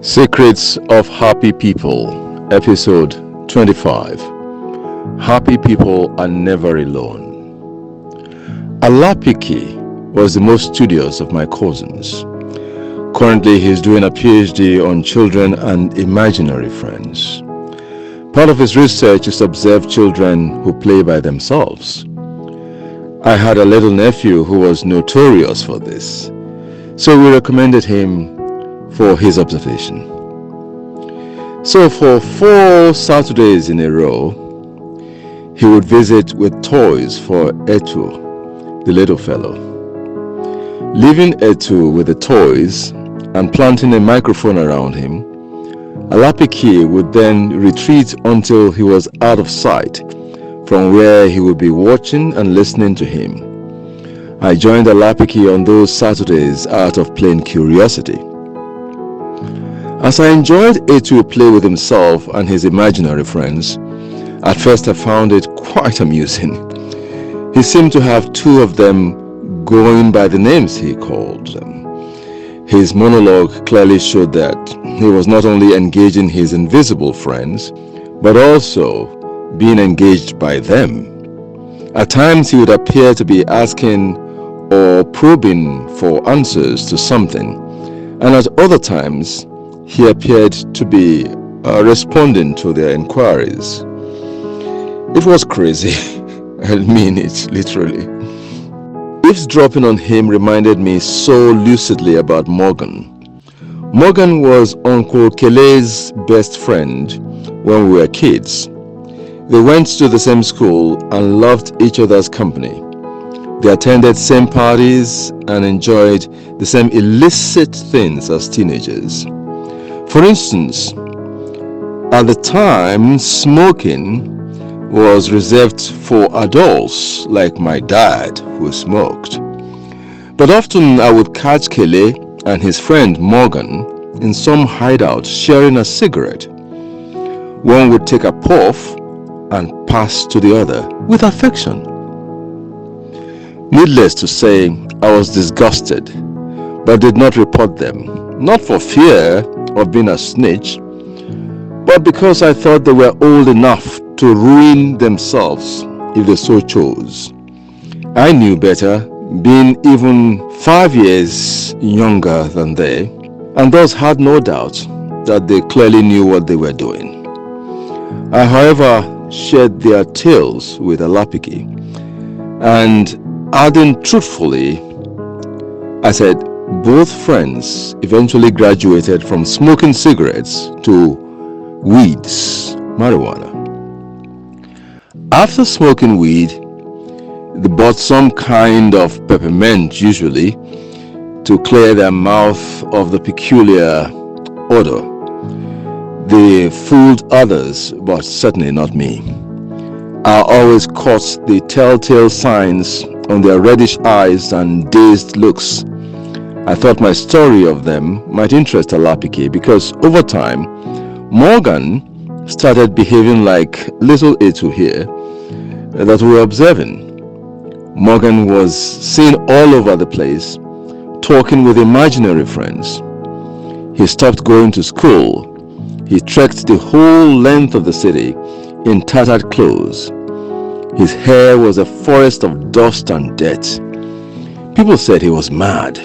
Secrets of Happy People, Episode 25. Happy people are never alone. Eresia-Eke was the most studious of my cousins. Currently, he is doing a PhD on children and imaginary friends. Part of his research is to observe children who play by themselves. I had a little nephew who was notorious for this, so we recommended him for his observation. So for 4 Saturdays in a row, he would visit with toys for Etu, the little fellow. Leaving Etu with the toys and planting a microphone around him, Eresia-Eke would then retreat until he was out of sight, from where he would be watching and listening to him. I joined Eresia-Eke on those Saturdays out of plain curiosity. As I enjoyed Etu play with himself and his imaginary friends, at first I found it quite amusing. He seemed to have 2 of them going by the names he called them. His monologue clearly showed that he was not only engaging his invisible friends, but also being engaged by them. At times he would appear to be asking or probing for answers to something, and at other times he appeared to be responding to their inquiries. It was crazy. I mean it literally. Eavesdropping on him reminded me so lucidly about Morgan. Morgan was Uncle Kele's best friend when we were kids. They went to the same school and loved each other's company. They attended same parties and enjoyed the same illicit things as teenagers. For instance, at the time, smoking was reserved for adults like my dad, who smoked. But often I would catch Kele and his friend Morgan in some hideout sharing a cigarette. One would take a puff and pass to the other with affection. Needless to say, I was disgusted, but did not report them, not for fear of being a snitch, but because I thought they were old enough to ruin themselves if they so chose. I knew better, being even 5 years younger than they, and thus had no doubt that they clearly knew what they were doing. I, however, shared their tales with Eresia-Eke, and adding truthfully, I said both friends eventually graduated from smoking cigarettes to weeds, marijuana. After smoking weed, they bought some kind of peppermint, usually, to clear their mouth of the peculiar odor. They fooled others, but certainly not me. I always caught the telltale signs on their reddish eyes and dazed looks. I thought my story of them might interest Eresia-Eke because over time, Morgan started behaving like little Etu here that we were observing. Morgan was seen all over the place, talking with imaginary friends. He stopped going to school. He trekked the whole length of the city in tattered clothes. His hair was a forest of dust and dirt. People said he was mad.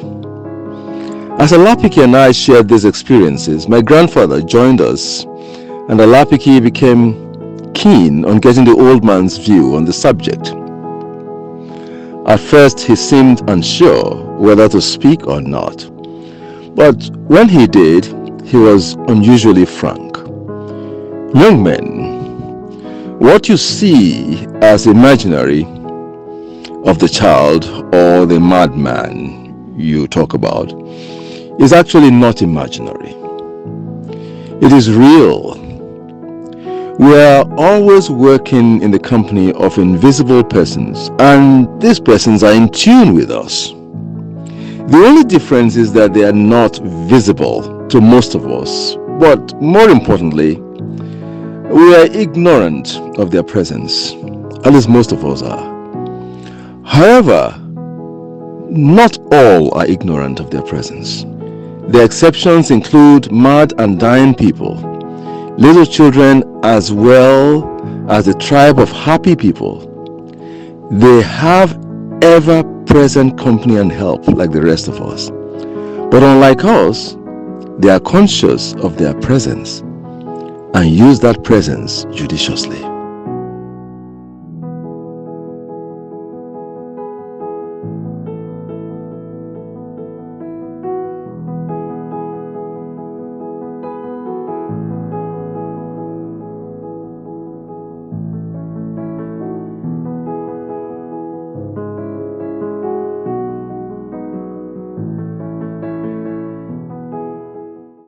As Eresia-Eke and I shared these experiences, my grandfather joined us, and Eresia-Eke became keen on getting the old man's view on the subject. At first, he seemed unsure whether to speak or not, but when he did, he was unusually frank. Young men, what you see as imaginary of the child or the madman you talk about is actually not imaginary. It is real. We are always working in the company of invisible persons, and these persons are in tune with us. The only difference is that they are not visible to most of us, but more importantly, we are ignorant of their presence. At least most of us are. However, not all are ignorant of their presence. The exceptions include mad and dying people, little children, as well as the tribe of happy people. They have ever-present company and help like the rest of us. But unlike us, they are conscious of their presence and use that presence judiciously.